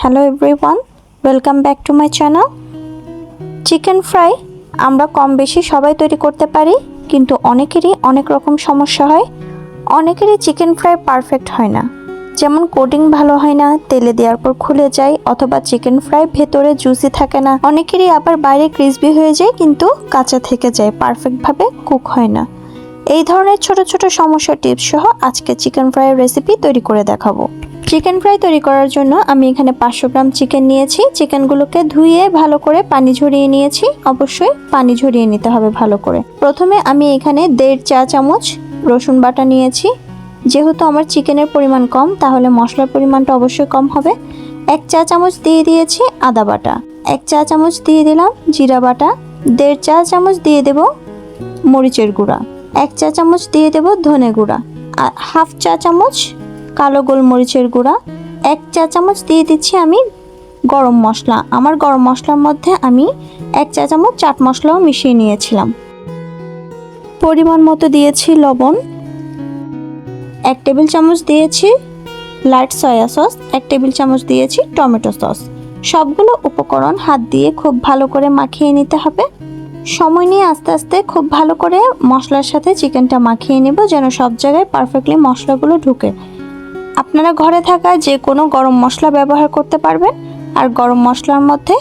Hello everyone, welcome back to my channel. Chicken fry আমরা কম বেশি সবাই তৈরি করতে পারি, কিন্তু অনেকেরই অনেক রকম সমস্যা হয়। অনেকেরই চিকেন ফ্রাই পারফেক্ট হয় না, যেমন কোটিং ভালো হয় না, তেলে দেওয়ার পর খুলে যায়, অথবা চিকেন ফ্রাই ভেতরে জুসি থাকে না। অনেকেরই আবার বাইরে ক্রিসপি হয়ে যায় কিন্তু কাঁচা থেকে যায়, পারফেক্টভাবে কুক হয় না। এই ধরনের ছোট ছোট সমস্যার টিপস সহ আজকে চিকেন ফ্রাইয়ের রেসিপি তৈরি করে দেখাবো। চিকেন ফ্রাই তৈরি করার জন্য আমি এখানে 500 গ্রাম চিকেন নিয়েছি। চিকেনগুলোকে ধুয়ে ভালো করে পানি ঝরিয়ে নিয়েছি। অবশ্যই পানি ঝরিয়ে নিতে হবে ভালো করে। প্রথমে আমি এখানে 1.5 চা চামচ রসুন বাটা নিয়েছি। যেহেতু আমার চিকেনের পরিমাণ কম, তাহলে মশলার পরিমাণটা অবশ্যই কম হবে। 1 চা চামচ দিয়ে দিয়েছি আদা বাটা, 1 চা চামচ দিয়ে দিলাম জিরা বাটা, 1.5 চা চামচ দিয়ে দেব মরিচের গুঁড়া, 1 চা চামচ দিয়ে দেব ধনে গুঁড়া, আর 1/2 চা চামচ কালো গোলমরিচের গুঁড়া, 1 চা চামচ দিয়ে দিচ্ছি আমি গরম মশলা। আমার গরম মশলার মধ্যে আমি 1 চা চামচ চাট মশলাও মিশিয়ে নিয়েছিলাম। পরিমাণ মতো দিয়েছি লবণ, 1 টেবিল চামচ দিয়েছি লাইট সয়া সস, 1 টেবিল চামচ দিয়েছি টমেটো সস। সবগুলো উপকরণ হাত দিয়ে খুব ভালো করে মাখিয়ে নিতে হবে। সময় নিয়ে আস্তে আস্তে খুব ভালো করে মশলার সাথে চিকেনটা মাখিয়ে নেব, যেন সব জায়গায় পারফেক্টলি মশলাগুলো ঢুকে। আপনারা ঘরে থাকা যে কোনো গরম মশলা ব্যবহার করতে পারবেন, আর গরম মশলার মধ্যে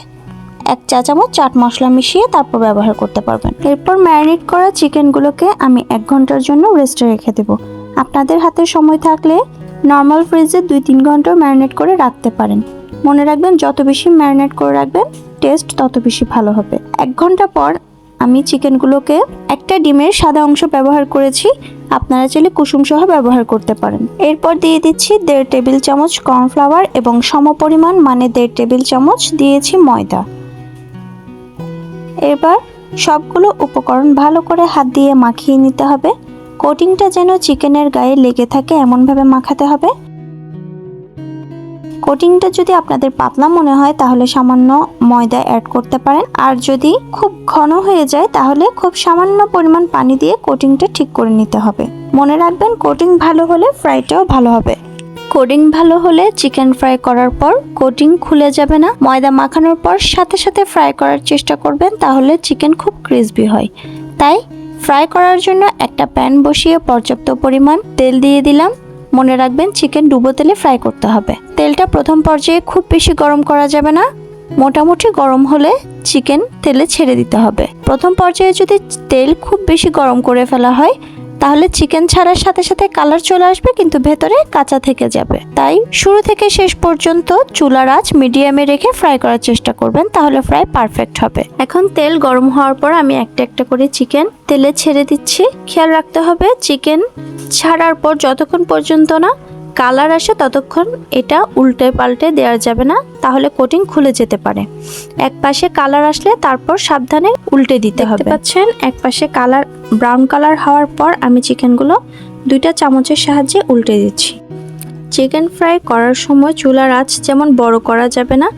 1 চা চামচ চাট মশলা মিশিয়ে তারপর ব্যবহার করতে পারবেন। এরপর ম্যারিনেট করা চিকেনগুলোকে আমি 1 ঘন্টার জন্য রেস্টে রেখে দেব। আপনাদের হাতে সময় থাকলে নর্মাল ফ্রিজে 2-3 ঘন্টা ম্যারিনেট করে রাখতে পারেন। মনে রাখবেন, যত বেশি ম্যারিনেট করে রাখবেন টেস্ট তত বেশি ভালো হবে। 1 ঘন্টা পর আমি চিকেনগুলোকে একটা ডিমের সাদা অংশ ব্যবহার করেছি, আপনারা চাইলে কুসুম সহ ব্যবহার করতে পারেন। এরপর দিয়ে দিচ্ছি 1.5 টেবিল চামচ কর্নফ্লাওয়ার এবং সমপরিমাণ মানে 1.5 টেবিল চামচ দিয়েছি ময়দা। এবার সবগুলো উপকরণ ভালো করে হাত দিয়ে মাখিয়ে নিতে হবে। কোটিংটা যেন চিকেনের গায়ে লেগে থাকে এমনভাবে মাখাতে হবে। কোটিংটা যদি আপনাদের পাতলা মনে হয় তাহলে সামান্য ময়দা অ্যাড করতে পারেন, আর যদি খুব ঘন হয়ে যায় তাহলে খুব সামান্য পরিমাণ পানি দিয়ে কোটিংটা ঠিক করে নিতে হবে। মনে রাখবেন, কোটিং ভালো হলে ফ্রাইটাও ভালো হবে। কোটিং ভালো হলে চিকেন ফ্রাই করার পর কোটিং খুলে যাবে না। ময়দা মাখানোর পর সাথে সাথে ফ্রাই করার চেষ্টা করবেন, তাহলে চিকেন খুব ক্রিসপি হয়। তাই ফ্রাই করার জন্য একটা প্যান বসিয়ে পর্যাপ্ত পরিমাণ তেল দিয়ে দিলাম। মনে রাখবেন, চিকেন ডুবো তেলে ফ্রাই করতে হবে। তেলটা প্রথম পর্যায়ে খুব বেশি গরম করা যাবে না, মোটামুটি গরম হলে চিকেন তেলে ছেড়ে দিতে হবে। প্রথম পর্যায়ে যদি তেল খুব বেশি গরম করে ফেলা হয় তাহলে চিকেন ছাড়ার সাথে সাথে কালার চলে আসবে, কিন্তু ভেতরে কাঁচা থেকে যাবে। তাই শুরু থেকে শেষ পর্যন্ত চুলার আঁচ মিডিয়ামে রেখে ফ্রাই করার চেষ্টা করবেন, তাহলে ফ্রাই পারফেক্ট হবে। এখন তেল গরম হওয়ার পর আমি একটা একটা করে চিকেন তেলে ছেড়ে দিচ্ছি। খেয়াল রাখতে হবে, চিকেন ছাড়ার পর যতক্ষণ পর্যন্ত না কালার আসে ততক্ষণ এটা উল্টে পাল্টে দেওয়া যাবে না, তাহলে কোটিং খুলে যেতে পারে। এক পাশে কালার আসলে তারপর সাবধানে উল্টে দিতে হবে। দেখতে পাচ্ছেন, এক পাশে কালার ব্রাউন কালার হওয়ার পর আমি চিকেনগুলো 2টা চামচের সাহায্যে উল্টে দিচ্ছি। চিকেন ফ্রাই করার সময় চুলার আঁচ যেমন বড় করা যাবে না,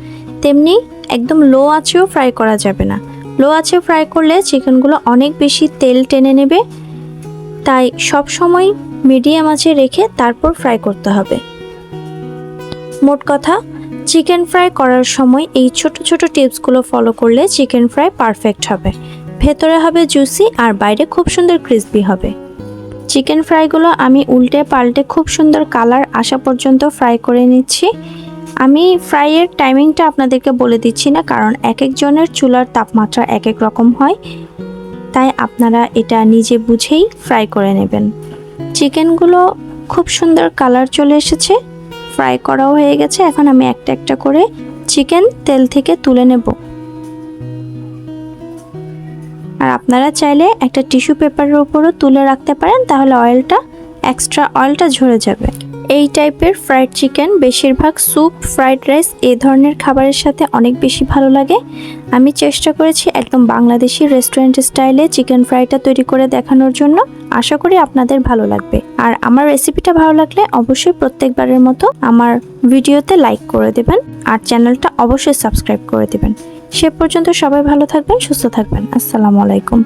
তেমনি একদম লো আঁচেও ফ্রাই করা যাবে না। লো আঁচে ফ্রাই করলে চিকেনগুলো অনেক বেশি তেল টেনে নেবে, তাই সব সময় মিডিয়াম আঁচে রেখে তারপর ফ্রাই করতে হবে। মোট কথা, চিকেন ফ্রাই করার সময় এই ছোট ছোট টিপসগুলো ফলো করলে চিকেন ফ্রাই পারফেক্ট হবে। ভেতরে হবে জুসি আর বাইরে খুব সুন্দর ক্রিসপি হবে। চিকেন ফ্রাইগুলো আমি উল্টে পাল্টে খুব সুন্দর কালার আসা পর্যন্ত ফ্রাই করে নিচ্ছি। আমি ফ্রাইয়ের টাইমিংটা আপনাদেরকে বলে দিচ্ছি না, কারণ এক একজনের চুলার তাপমাত্রা এক এক রকম হয়, তাই আপনারা এটা নিজে বুঝেই ফ্রাই করে নেবেন। চিকেনগুলো খুব সুন্দর কালার চলে এসেছে, ফ্রাই করাও হয়ে গেছে। এখন আমি একটা একটা করে চিকেন তেল থেকে তুলে নেব। আর আপনারা চাইলে একটা টিস্যু পেপারের উপরও তুলে রাখতে পারেন, তাহলে এক্সট্রা অয়েলটা ঝরে যাবে। এই টাইপের ফ্রাইড চিকেন বেশিরভাগ স্যুপ, ফ্রাইড রাইস এই ধরনের খাবারের সাথে অনেক বেশি ভালো লাগে। আমি চেষ্টা করেছি একদম বাংলাদেশি রেস্টুরেন্ট স্টাইলে চিকেন ফ্রাইটা তৈরি করে দেখানোর জন্য। আশা করি আপনাদের ভালো লাগবে। আর আমার রেসিপিটা ভালো লাগলে অবশ্যই প্রত্যেকবারের মতো আমার ভিডিওতে লাইক করে দেবেন, আর চ্যানেলটা অবশ্যই সাবস্ক্রাইব করে দেবেন। সে পর্যন্ত সবাই ভালো থাকবেন, সুস্থ থাকবেন। আসসালামু আলাইকুম।